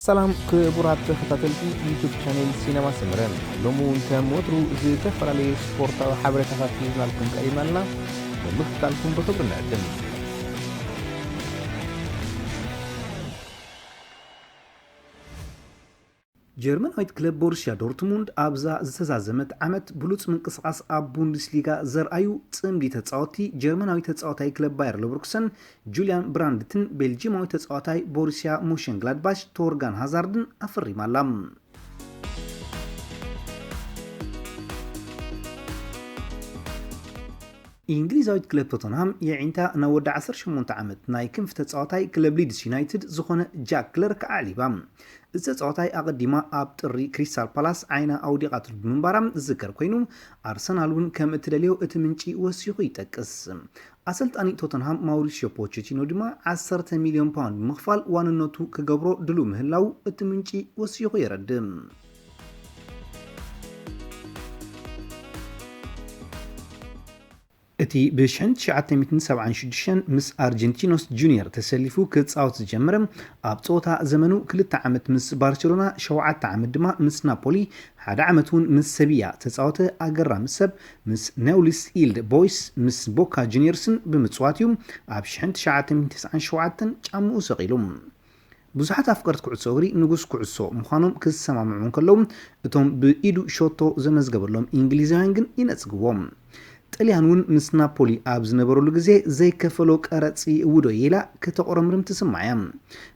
ሰላም ክቡራት ተኸታተልቲ ዩቲዩብ ቻነል ሲነማ ስምረን ሎሙ ከም ወትሩ ዝተፈላለዩ ስፖርታዊ ሓበሬታታት ሒዝናልኩም ቀሪብናልና ብምክትታልኩም ብክብሪ ንዕድም ጀርመናዊት ክለብ ቦሩሲያ ዶርትሙንድ ኣብዛ ዝተዛዘመት ዓመት ብሉጽ ምንቅስቓስ ኣብ ቡንደስሊጋ ዘርኣዩ ጽምዲ ተጻወቲ ጀርመናዊ ተጻዋታይ ክለብ ባየር ሌቨርኩሰን ጁሊያን ብራንድትን ቤልጂማዊ ተጻዋታይ ቦሩሲያ ሞንሸንግላድባች ቶርጋን ሃዛርድን ኣፈሪማላ። እንግሊዛዊት ክለብ ቶተንሃም የዒንታ ናብ ወዲ 18 ዓመት ናይ ክንፍ ተጻዋታይ ክለብ ሊድስ ዩናይትድ ዝኾነ ጃክ ክለርክ ኣዕሊባ። እዚ ተጻዋታይ ኣቐዲማ ኣብ ጥሪ ክሪስታል ፓላስ ዓይና ኣውዲቓትሉ ብምንባራ ዝዝከር ኮይኑ ኣርሰናል እውን ከም እትደልዮ እቲ ምንጪ ወሲኹ ይጠቅስ። ኣሰልጣኒ ቶተንሃም ማውሪሲዮ ፖቼቲኖ ድማ 10 ሚልዮን ፓውንድ ብምኽፋል ዋንነቱ ክገብሮ ድሉው ምህላው እቲ ምንጪ ወሲኹ የረድም። እቲ ብ1976 ምስ ኣርጀንቲኖስ ጁኒየር ተሰሊፉ ክጻወት ዝጀመረ ኣብ ጾታ ዘመኑ 2 ዓመት ምስ ባርሴሎና 7 ዓመት ድማ ምስ ናፖሊ 1 ዓመት እውን ምስ ሰቢያ ተጻወተ ኣገራሚ ሰብ ምስ ኔውልስ ኢልድ ቦይስ ምስ ቦካ ጁኒየርስን ብምጽዋት እዩ ኣብ 1997 ጫምኡ ሰቂሉ። ብዙሓት ኣፍቀርቲ ኩዕሶ እግሪ ንጉስ ኩዕሶ ምዃኖም ክሰማምዑ ከለዉ እቶም ብኢዱ ሾቶ ዘመዝገበሎም እንግሊዛውያን ግን ይነጽግዎም። ጣልያን እውን ምስ ናፖሊ ኣብ ዝነበረሉ ግዜ ዘይከፈሎ ቀረፂ ውዶ ኢላ ከተቆረምርም ትስማያ።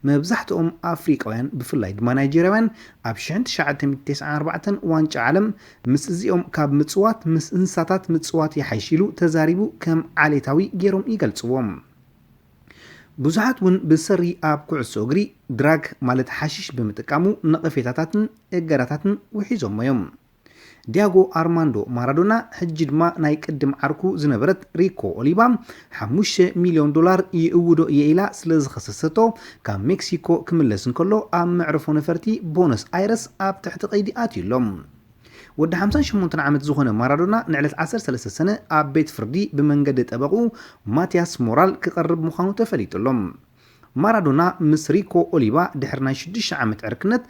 መብዛሕትኦም ኣፍሪቃውያን ብፍላይ ድማ ናይጀርያውያን ኣብ 1994 ዋንጫ ዓለም ምስ እዚኦም ካብ ምጽዋት ምስ እንስሳታት ምጽዋት ይሓይሽሉ ተዛሪቡ ከም ዓሌታዊ ገይሮም ይገልጽዎም። ብዙሓት እውን ብሰሪ ኣብ ኩዕሶ እግሪ ድራግ ማለት ሓሽሽ ብምጥቃሙ ነቐፌታታትን እገዳታትን ውሒዞም እዮም። ዲያጎ አርማንዶ ማራዶና ሕጂ ድማ ናይ ቅድም ዓርኩ ዝነበረት ሪኮ ኦሊቫ 5 ሚልዮን ዶላር ይእውዶ የኢላ ስለ ዝኸሰሰቶ ካብ ሜክሲኮ ክምለስ እንከሎ ኣብ መዕረፎ ነፈርቲ ቦነስ አይረስ ኣብ ትሕቲ ቀይዲ ኣትዩሎም። ወዲ 58 ዓመት ዝኾነ ማራዶና ንዕለት 13 ሰነ ኣብ ቤት ፍርዲ ብመንገዲ ጠበቁ ማቲያስ ሞራል ክቐርብ ምዃኑ ተፈሊጡሎም። ማራዶና ምስ ሪኮ ኦሊቫ ድሕሪ ናይ 6 ዓመት ዕርክነት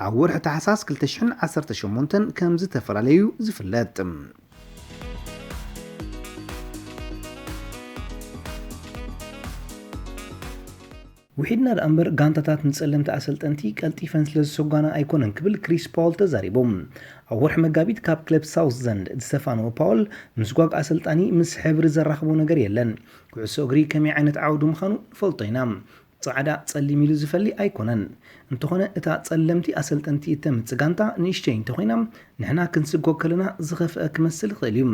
ኣብ ወርሒ ታሕሳስ 2018 ከም ዝተፈላለዩ ዝፍለጥ። ውሒድና ደኣምበር ጋንታታት ንጸለምቲ ኣሰልጠንቲ ቀልጢፈን ስለ ዝሰጓና ኣይኮነን ክብል ክሪስ ፓውል ተዛሪቦም። ኣብ ወርሒ መጋቢት ካብ ክለብ ሳውት ዘንድ ዝተፋነወ ፓውል ምስ ጓግ ኣሰልጣኒ ምስ ሕብሪ ዘራኽቦ ነገር የለን፣ ኩዕሶ እግሪ ከመይ ዓይነት ዓውዱ ምዃኑ ንፈልጦ ኢና፣ ጻዕዳ ጸሊም ኢሉ ዝፈሊ ኣይኮነን፣ እንተኾነ እታ ጸለምቲ ኣሰልጠንቲ እተምጽእ ጋንታ ንእሽተይ እንተኾይና ንሕና ክንስጎ ከለና ዝኸፍአ ክመስል ይኽእል እዩ።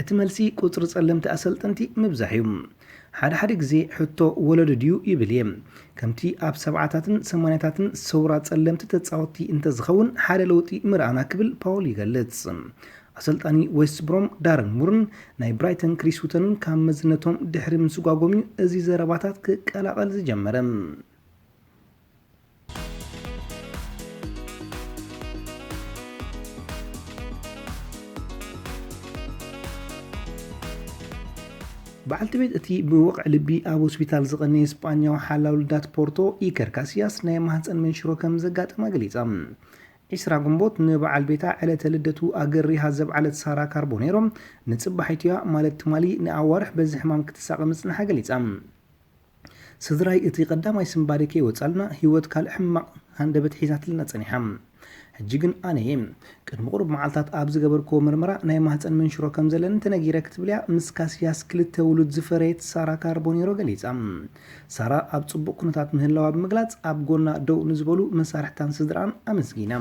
እቲ መልሲ ቁፅሪ ጸለምቲ ኣሰልጠንቲ ምብዛሕ እዩ። ሓደ ግዜ ሕቶ ወለዶ ድዩ ይብል እየ። ከምቲ ኣብ 70ታትን 80ታትን ሰውራ ጸለምቲ ተጻወቲ እንተዝኸውን ሓደ ለውጢ ምርኣና ክብል ፓውል ይገልጽ። ኣሰልጣኒ ዌስት ብሮም ዳረን ሙርን ናይ ብራይተን ክሪስ ውተንን ካብ መዝነቶም ድሕሪ ምስጓጎም እዩ እዚ ዘረባታት ክቀላቐል ዝጀመረ። በዓልቲ ቤት እቲ ብወቕዕ ልቢ ኣብ ሆስፒታል ዝቐነየ ስፓኛዊ ሓላዊ ልዳት ፖርቶ ኢከር ካሲያስ ናይ ማህፀን መንሽሮ ከም ዘጋጠማ ገሊጻ። 20 ግንቦት ንበዓል ቤታ ዕለተ ልደቱ ኣገሪ ሃዘብ ዓለት ሳራ ካርቦኔሮ ንጽባሒትያ ማለት ትማሊ ንኣዋርሕ በዚ ሕማም ክትሳቐም ጽንሓ ገሊጻ። ስድራይ እቲ ቀዳማይ ስምባደከ ይወጻልና ህይወት ካልእ ሕማቕ ሃንደበት ሒዛትልና ጸኒሓ። ሕጂ ግን ኣነ ቅድሚ ቁርብ መዓልታት ኣብ ዝገበርኮ ምርመራ ናይ ማህፀን መንሽሮ ከም ዘለን ተነጊረ ክትብልያ ምስ ካሲያስ 2 ውሉድ ዝፈረየት ሳራ ካርቦኔሮ ገሊጻ። ሳራ ኣብ ጽቡቕ ኩነታት ምህላዋ ብምግላጽ ኣብ ጎና ደው ንዝበሉ መሳርሕታን ስድራን ኣመስጊና።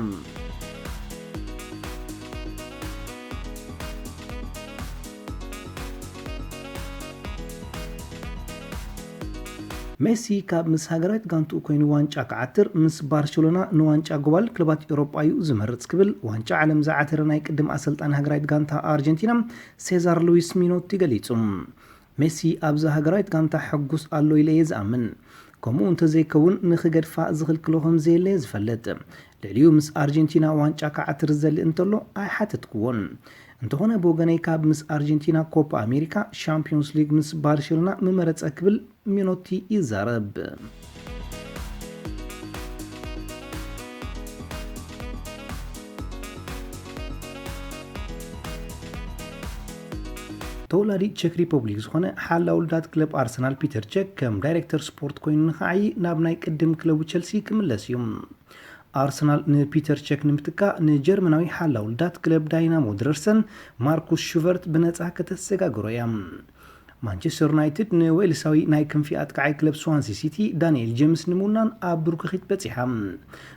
ሜሲ ካብ ምስ ሃገራዊት ጋንቱ ኮይኑ ዋንጫ ክዓትር ምስ ባርሴሎና ንዋንጫ ጎባል ክለባት ኤውሮጳ እዩ ዝመርጽ ክብል ዋንጫ ዓለም ዝዓተረ ናይ ቅድም ኣሰልጣኒ ሃገራዊት ጋንታ ኣርጀንቲና ሴዛር ሉዊስ ሚኖቲ ገሊጹ። ሜሲ ኣብዛ ሃገራዊት ጋንታ ሕጉስ ኣሎ ኢለ እየ ዝኣምን፣ ከምኡ እንተዘይከውን ንኽገድፋ ዝኽልክሎ ከም ዘየለ ዝፈልጥ፣ ልዕሊኡ ምስ ኣርጀንቲና ዋንጫ ክዓትር ዘሊ እንተሎ ኣይሓተትክዎን። እንተኾነ ብወገነይ ካብ ምስ ኣርጀንቲና ኮፓ ኣሜሪካ ሻምፒዮንስ ሊግ ምስ ባርሴሎና መመረጸ ክብል ሚኖቲ ይዛረብ። ተወላዲ ቼክ ሪፐብሊክ ዝኾነ ሓላዊ ውልዳት ክለብ ኣርሰናል ፒተር ቼክ ከም ዳይሬክተር ስፖርት ኮይኑ ንኸዓይ ናብ ናይ ቅድም ክለቡ ቸልሲ ክምለስ እዩ። ኣርሰናል ንፒተር ቼክ ንምትካ ንጀርመናዊ ሓላዊ ውልዳት ክለብ ዳይናሞ ድረርሰን ማርኩስ ሹቨርት ብነፃ ከተሰጋግሮ እያ። ማንቸስተር ዩናይትድ ንዌልሳዊ ናይ ክንፊ ኣጥቃዓይ ክለብ ስዋንሲ ሲቲ ዳንኤል ጄምስ ንምውናን ኣብ ብሩክኺት በፂሓ።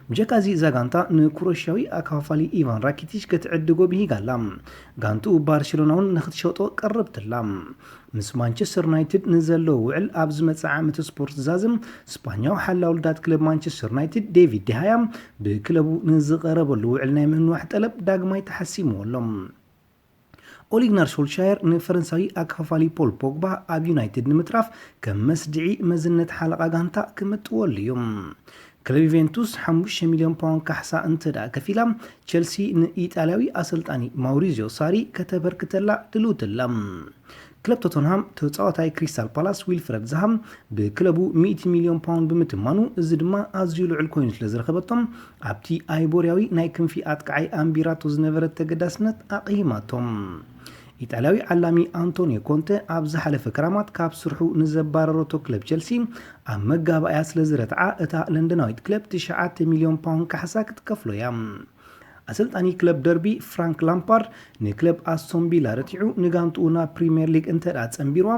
ምጀካዚ ዛጋንታ ንኩሮሻዊ ኣካፋሊ ኢቫን ራኪቲች ክትዕድጎ ብሂጋላ ጋንቱ ባርሴሎናውን ንክትሸጦ ቀረብትላ። ምስ ማንቸስተር ዩናይትድ ንዘለዎ ውዕል ኣብ ዝመፅእ ዓመት ስፖርት ዛዝም ስፓኛዊ ሓላዊ ውልዳት ክለብ ማንቸስተር ዩናይትድ ዴቪድ ዲሃያ ብክለቡ ንዝቐረበሉ ውዕል ናይ ምንዋሕ ጠለብ ዳግማይ ተሓሲምዎሎም። ኦሊግናር ሶልሻየር ንፈረንሳዊ ኣካፋሊ ፖል ፖግባ ኣብ ዩናይትድ ንምትራፍ ከም መስድዒ መዝነት ሓለቓ ጋንታ ክምጥወሉ እዩ። ክለብ ዩቬንቱስ 5 ሚልዮን ፓውንድ ካሕሳ እንተዳ ከፊላ ቸልሲ ንኢጣልያዊ ኣሰልጣኒ ማውሪዚዮ ሳሪ ከተበርክተላ ድልውትላ። ክለብ ቶተንሃም ተፃዋታይ ክሪስታል ፓላስ ዊልፍረድ ዛሃም ብክለቡ 100 ሚልዮን ፓውንድ ብምትማኑ እዚ ድማ ኣዝዩ ልዑል ኮይኑ ስለዝረኸበቶም ኣብቲ ኣይቦርያዊ ናይ ክንፊ ኣጥቃዓይ ኣምቢራቶ ዝነበረት ተገዳስነት ኣቕይማቶም። ኢጣልያዊ ዓላሚ አንቶኒዮ ኮንተ ኣብ ዝሓለፈ ክራማት ካብ ስርሑ ንዘባረረቶ ክለብ ቸልሲ ኣብ መጋባእያ ስለዝረትዓ እታ ለንደናዊት ክለብ 9 ሚልዮን ፓውንድ ካሕሳ ክትከፍሎ እያ። ኣሰልጣኒ ክለብ ደርቢ ፍራንክ ላምፓርድ ንክለብ ኣስቶን ቪላ ረቲዑ ንጋንትኡ ናብ ፕሪምየር ሊግ እንተዳ ፀንቢርዋ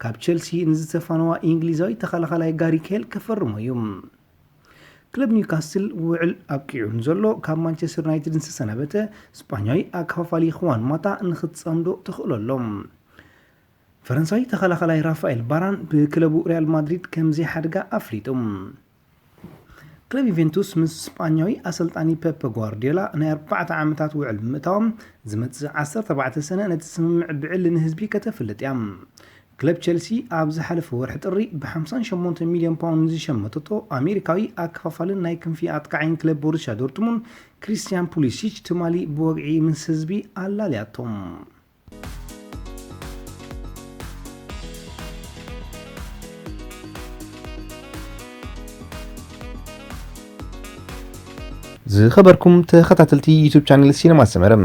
ካብ ቸልሲ ንዝተፋነዋ እንግሊዛዊ ተኸላኻላይ ጋሪ ኬል ከፈርሞ እዩ። ክለብ ኒውካስትል ውዕል ኣብቂዑ ንዘሎ ካብ ማንቸስተር ዩናይትድ ዝተሰናበተ ስፓኛዊ ኣካፋሊ ኽዋን ማታ ንክትፀምዶ ትኽእለሎም። ፈረንሳዊ ተኸላኻላይ ራፋኤል ባራን ብክለቡ ሪያል ማድሪድ ከምዚ ሓደጋ ኣፍሊጡ። ክለብ ዩቬንቱስ ምስ ስፓኛዊ ኣሰልጣኒ ፔፕ ጓርዲዮላ ናይ 4 ዓመታት ውዕል ብምእታዎም ዝመፅእ 14 ሰነ ነቲ ስምምዕ ብዕሊ ንህዝቢ ከተፍልጥ እያ። ክለብ ቸልሲ ኣብ ዝሓለፈ ወርሒ ጥሪ ብ58 ሚልዮን ፓውንድ ዝሸመተቶ ኣሜሪካዊ ኣከፋፋልን ናይ ክንፊ ኣጥቃዓይን ክለብ ቦሩሲያ ዶርትሙንድ ክሪስቲያን ፑሊሲች ትማሊ ብወግዒ ምስ ህዝቢ ኣላልያቶም። ዝኸበርኩም ተኸታተልቲ ዩቲዩብ ቻናል ሲነማ ሰመረም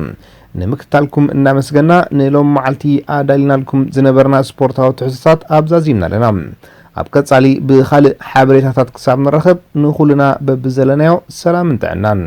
ንምክታልኩም እናመስገና ንሎም መዓልቲ ኣዳሊናልኩም ዝነበርና ስፖርታዊ ትሕዝቶታት ኣብዛዚምና ኣለና። ኣብ ቀጻሊ ብኻልእ ሓበሬታታት ክሳብ ንረኸብ ንኹልና በብዘለናዮ ሰላም እንተዕናን